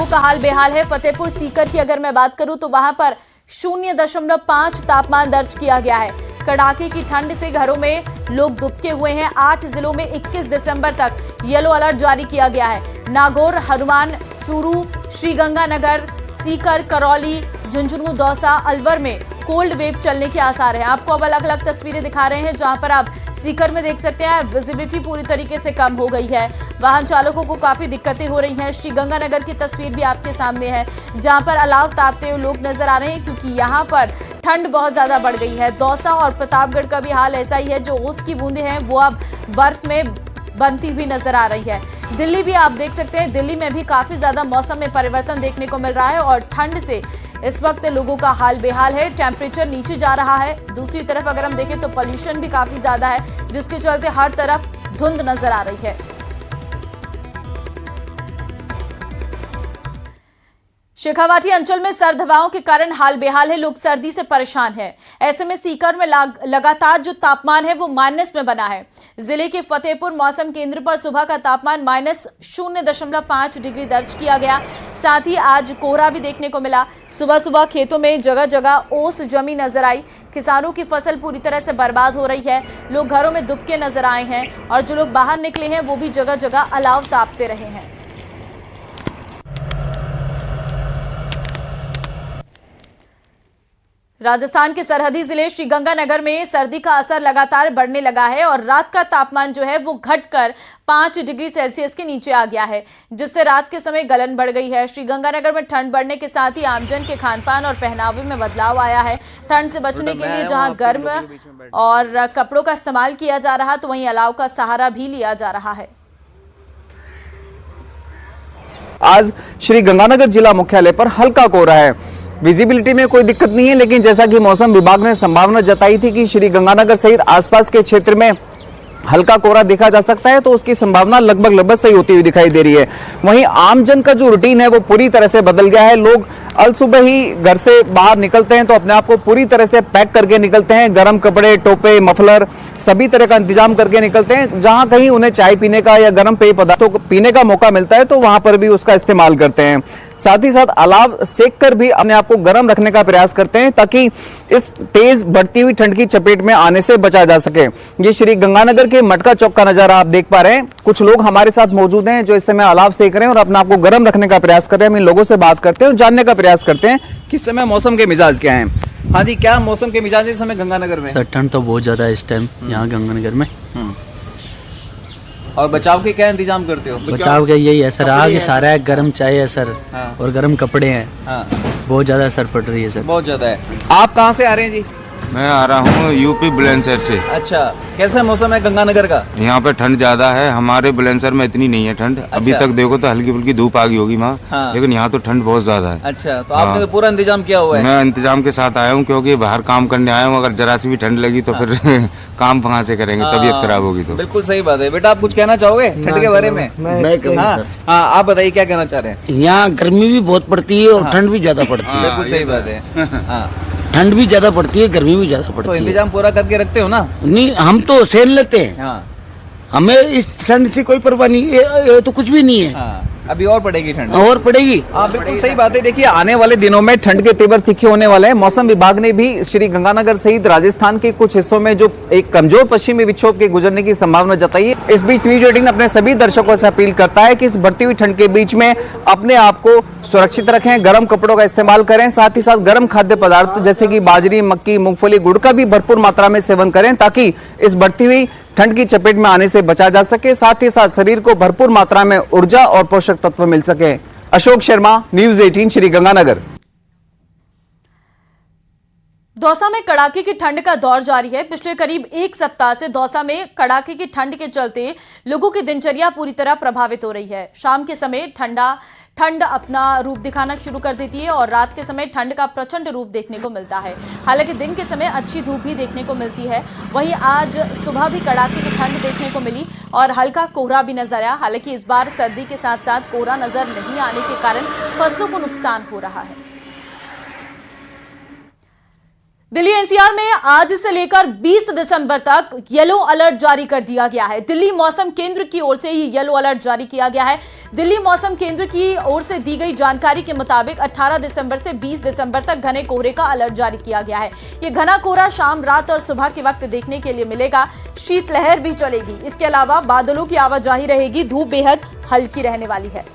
लोगों का हाल बेहाल है। फतेहपुर सीकर की अगर मैं बात करूं तो वहां पर 0.5 तापमान दर्ज किया गया है। कड़ाके की ठंड से घरों में लोग दुबके हुए हैं। 8 जिलों में 21 दिसंबर तक येलो अलर्ट जारी किया गया है। नागौर, हनुमान, चूरू, श्रीगंगानगर, सीकर, करौली, झुंझुनू, दौसा, अलवर में कोल्ड वेव चलने के आसार हैं। आपको अब अलग अलग तस्वीरें दिखा रहे हैं, जहां पर आप सीकर में देख सकते हैं विजिबिलिटी पूरी तरीके से कम हो गई है। वाहन चालकों को काफी दिक्कतें हो रही हैं। श्रीगंगानगर की तस्वीर भी आपके सामने है, जहां पर अलाव तापते हुए लोग नजर आ रहे हैं, क्योंकि यहां पर ठंड बहुत ज्यादा बढ़ गई है। दौसा और प्रतापगढ़ का भी हाल ऐसा ही है। जो ओस की बूंदें हैं वो अब बर्फ में बनती हुई नजर आ रही है। दिल्ली भी आप देख सकते हैं, दिल्ली में भी काफी ज्यादा मौसम में परिवर्तन देखने को मिल रहा है और ठंड से इस वक्त लोगों का हाल बेहाल है। टेम्परेचर नीचे जा रहा है। दूसरी तरफ अगर हम देखें तो पॉल्यूशन भी काफी ज्यादा है, जिसके चलते हर तरफ धुंध नजर आ रही है। शेखावाटी अंचल में सर्द हवाओं के कारण हाल बेहाल है। लोग सर्दी से परेशान हैं। ऐसे में सीकर में लगातार जो तापमान है वो माइनस में बना है। जिले के फतेहपुर मौसम केंद्र पर सुबह का तापमान -0.5 डिग्री दर्ज किया गया। साथ ही आज कोहरा भी देखने को मिला। सुबह सुबह खेतों में जगह जगह ओस जमी नजर आई। किसानों की फसल पूरी तरह से बर्बाद हो रही है। लोग घरों में दुबके नजर आए हैं और जो लोग बाहर निकले हैं वो भी जगह जगह अलाव तापते रहे हैं। राजस्थान के सरहदी जिले श्रीगंगानगर में सर्दी का असर लगातार बढ़ने लगा है और रात का तापमान जो है वो घटकर 5 डिग्री सेल्सियस के नीचे आ गया है, जिससे रात के समय गलन बढ़ गई है। श्रीगंगानगर में ठंड बढ़ने के साथ ही आमजन के खानपान और पहनावे में बदलाव आया है। ठंड से बचने के लिए जहां गर्म और कपड़ों का इस्तेमाल किया जा रहा, तो वहीं अलाव का सहारा भी लिया जा रहा है। आज श्रीगंगानगर जिला मुख्यालय पर हल्का कोहरा है। विजिबिलिटी में कोई दिक्कत नहीं है, लेकिन जैसा कि मौसम विभाग ने संभावना जताई थी कि श्रीगंगानगर सहित आसपास के क्षेत्र में हल्का कोहरा देखा जा सकता है, तो उसकी संभावना लगभग सही होती हुई दिखाई दे रही है। वहीं आमजन का जो रूटीन है वो पूरी तरह से बदल गया है। लोग अल सुबह ही घर से बाहर निकलते हैं तो अपने आप को पूरी तरह से पैक करके निकलते हैं। गर्म कपड़े, टोपे, मफलर सभी तरह का इंतजाम करके निकलते हैं। जहां कहीं उन्हें चाय पीने का या गर्म पेय पदार्थों को पीने का मौका मिलता है तो वहां पर भी उसका इस्तेमाल करते हैं। साथ ही साथ अलाव सेक कर भी अपने आप को गर्म रखने का प्रयास करते हैं, ताकि इस तेज बढ़ती हुई ठंड की चपेट में आने से बचा जा सके। ये श्रीगंगानगर के मटका चौक का नजारा आप देख पा रहे हैं। कुछ लोग हमारे साथ मौजूद हैं जो इस समय अलाव सेक रहे हैं और अपने आप को गर्म रखने का प्रयास कर रहे हैं। हम इन लोगों से बात करते हैं और जानने का प्रयास करते हैं कि इस समय मौसम के मिजाज क्या हैं। हाँ जी, क्या मौसम के मिजाज इस समय गंगानगर में? सर ठंड तो बहुत ज्यादा है इस टाइम यहाँ गंगानगर में। और बचाव के क्या इंतजाम करते हो? बचाव के यही है सर, आग सारा है, गर्म चाय है सर। हाँ। और गर्म कपड़े हैं। हाँ। बहुत ज्यादा असर पड़ रही है सर। बहुत ज्यादा है। आप कहाँ से आ रहे हैं जी? मैं आ रहा हूँ यूपी बुलंदशहर से। अच्छा, कैसा मौसम है गंगानगर का? यहाँ पे ठंड ज्यादा है। हमारे बुलंदशहर में इतनी नहीं है ठंड। अभी तक देखो तो हल्की फुल्की धूप आ गई होगी वहाँ। हाँ। लेकिन यहाँ तो ठंड बहुत ज्यादा है। अच्छा, तो आपने तो पूरा इंतजाम किया हुआ है? मैं इंतजाम के साथ आया हूँ, क्योंकि बाहर काम करने आया हूँ। अगर जरा सी भी ठंड लगी तो फिर काम कहाँ से करेंगे, तबीयत खराब होगी तो। बिल्कुल सही बात है। बेटा, आप कुछ कहना चाहोगे ठंड के बारे में? हाँ, आप बताइए क्या कहना चाह रहे हैं? यहाँ गर्मी भी बहुत पड़ती है और ठंड भी ज्यादा पड़ती है। बिल्कुल सही बात है। ठंड भी ज्यादा पड़ती है, गर्मी भी ज्यादा पड़ती तो है। इंतजाम पूरा करके रखते हो ना? नहीं, हम तो सेल लेते हैं। हमें इस ठंड से कोई परवाह नहीं। ये तो कुछ भी नहीं है। अभी और पड़ेगी ठंड? और पड़ेगी। हाँ, बिल्कुल सही बात है। देखिए, आने वाले दिनों में ठंड के तेवर तीखे होने वाले हैं। मौसम विभाग ने भी श्रीगंगानगर सहित राजस्थान के कुछ हिस्सों में जो एक कमजोर पश्चिमी विक्षोभ के गुजरने की संभावना जताई है। इस बीच न्यूज 18 अपने सभी दर्शकों से अपील करता है कि इस बढ़ती हुई ठंड के बीच में अपने आप को सुरक्षित रखें, गर्म कपड़ों का इस्तेमाल करें, साथ ही साथ गर्म खाद्य पदार्थ जैसे कि बाजरी, मक्की, मूंगफली, गुड़ का भी भरपूर मात्रा में सेवन करें, ताकि इस बढ़ती हुई ठंड की चपेट में आने से बचा जा सके। साथ ही साथ शरीर को भरपूर मात्रा में ऊर्जा और पोषक तत्व मिल सके। अशोक शर्मा, न्यूज 18 श्रीगंगानगर। दौसा में कड़ाके की ठंड का दौर जारी है। पिछले करीब 1 सप्ताह से दौसा में कड़ाके की ठंड के चलते लोगों की दिनचर्या पूरी तरह प्रभावित हो रही है। शाम के समय ठंड अपना रूप दिखाना शुरू कर देती है और रात के समय ठंड का प्रचंड रूप देखने को मिलता है। हालांकि दिन के समय अच्छी धूप भी देखने को मिलती है। वहीं आज सुबह भी कड़ाके की ठंड देखने को मिली और हल्का कोहरा भी नजर आया। हालांकि इस बार सर्दी के साथ साथ कोहरा नजर नहीं आने के कारण फसलों को नुकसान हो रहा है। दिल्ली एनसीआर में आज से लेकर 20 दिसंबर तक येलो अलर्ट जारी कर दिया गया है। दिल्ली मौसम केंद्र की ओर से ये येलो अलर्ट जारी किया गया है। दिल्ली मौसम केंद्र की ओर से दी गई जानकारी के मुताबिक 18 दिसंबर से 20 दिसंबर तक घने कोहरे का अलर्ट जारी किया गया है। ये घना कोहरा शाम, रात और सुबह के वक्त देखने के लिए मिलेगा। शीतलहर भी चलेगी। इसके अलावा बादलों की आवाजाही रहेगी। धूप बेहद हल्की रहने वाली है।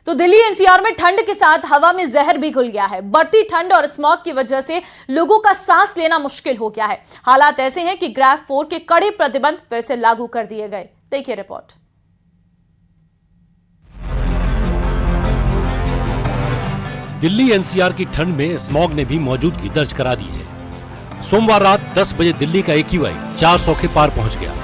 तो दिल्ली एनसीआर में ठंड के साथ हवा में जहर भी घुल गया है। बढ़ती ठंड और स्मॉग की वजह से लोगों का सांस लेना मुश्किल हो गया है। हालात ऐसे हैं कि ग्रेड 4 के कड़े प्रतिबंध फिर से लागू कर दिए गए। देखिए रिपोर्ट। दिल्ली एनसीआर की ठंड में स्मॉग ने भी मौजूदगी दर्ज करा दी है। सोमवार रात 10 बजे दिल्ली का AQI 400 के पार पहुंच गया।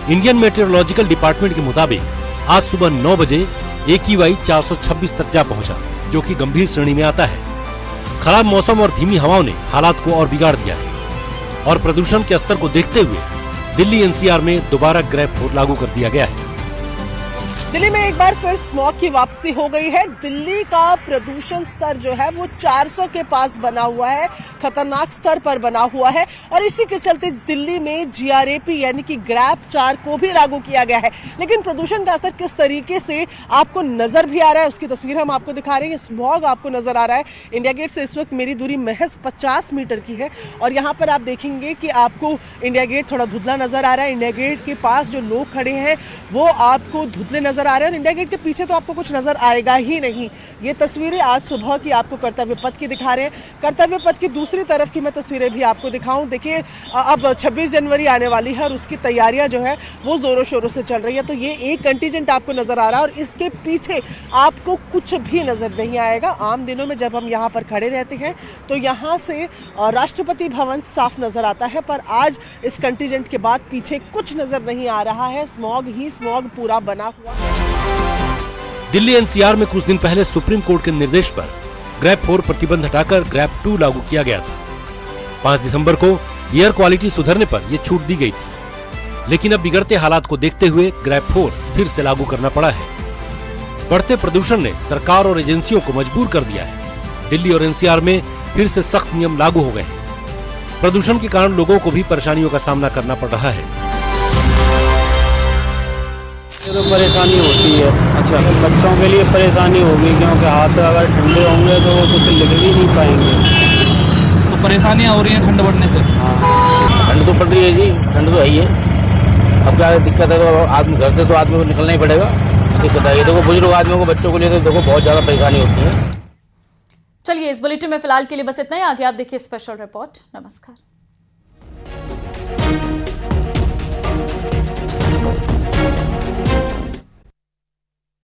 इंडियन मेट्रोलॉजिकल डिपार्टमेंट के मुताबिक आज सुबह 9 बजे AQI 426 तक जा पहुंचा, जो कि गंभीर श्रेणी में आता है। खराब मौसम और धीमी हवाओं ने हालात को और बिगाड़ दिया है और प्रदूषण के स्तर को देखते हुए दिल्ली एनसीआर में दोबारा ग्रेड 4 लागू कर दिया गया है। दिल्ली में एक बार फिर स्मॉग की वापसी हो गई है। दिल्ली का प्रदूषण स्तर जो है वो 400 के पास बना हुआ है, खतरनाक स्तर पर बना हुआ है और इसी के चलते दिल्ली में GRAP यानी कि ग्रेड 4 को भी लागू किया गया है। लेकिन प्रदूषण का असर किस तरीके से आपको नजर भी आ रहा है, उसकी तस्वीर हम आपको दिखा रहे हैं। स्मॉग आपको नजर आ रहा है। इंडिया गेट से इस वक्त मेरी दूरी महज 50 मीटर की है और यहाँ पर आप देखेंगे कि आपको इंडिया गेट थोड़ा धुंधला नजर आ रहा है। इंडिया गेट के पास जो लोग खड़े हैं वो आपको धुंधले नजर आ रहे हैं और इंडिया गेट के पीछे तो आपको कुछ नजर आएगा ही नहीं। ये तस्वीरें आज सुबह की आपको कर्तव्य पथ की दिखा रहे हैं। कर्तव्य पथ की दूसरी तरफ की मैं तस्वीरें भी आपको दिखाऊं। देखिए अब 26 जनवरी आने वाली है और उसकी तैयारियां जो है वो जोरों शोरों से चल रही है। तो ये एक कंटीजेंट आपको नजर आ रहा है और इसके पीछे आपको कुछ भी नजर नहीं आएगा। आम दिनों में जब हम यहाँ पर खड़े रहते हैं तो यहाँ से राष्ट्रपति भवन साफ नजर आता है, पर आज इस कंटीजेंट के बाद पीछे कुछ नजर नहीं आ रहा है। स्मॉग ही स्मॉग पूरा बना हुआ है। दिल्ली एनसीआर में कुछ दिन पहले सुप्रीम कोर्ट के निर्देश पर ग्रेड 4 प्रतिबंध हटाकर ग्रेड 2 लागू किया गया था। 5 दिसंबर को एयर क्वालिटी सुधरने पर यह छूट दी गई थी, लेकिन अब बिगड़ते हालात को देखते हुए ग्रेड 4 फिर से लागू करना पड़ा है। बढ़ते प्रदूषण ने सरकार और एजेंसियों को मजबूर कर दिया है। दिल्ली और एनसीआर में फिर से सख्त नियम लागू हो गए हैं। प्रदूषण के कारण लोगों को भी परेशानियों का सामना करना पड़ रहा है। तो परेशानी होती है। अच्छा, तो बच्चों के लिए परेशानी होगी क्योंकि हाथ अगर ठंडे होंगे तो वो कुछ लिख भी नहीं पाएंगे। तो परेशानियां हो रही हैं ठंड बढ़ने से। हाँ, ठंड तो पड़ रही है जी, ठंड तो है ही है। अब क्या दिक्कत है, तो आदमी घर से तो आदमी को निकलना ही पड़ेगा। दिक्कत है, देखो बुजुर्ग आदमियों को, बच्चों को लिए तो देखो बहुत ज्यादा परेशानी होती है। चलिए इस बुलेटिन में फिलहाल के लिए बस इतना ही। आगे आप देखिए स्पेशल रिपोर्ट। नमस्कार।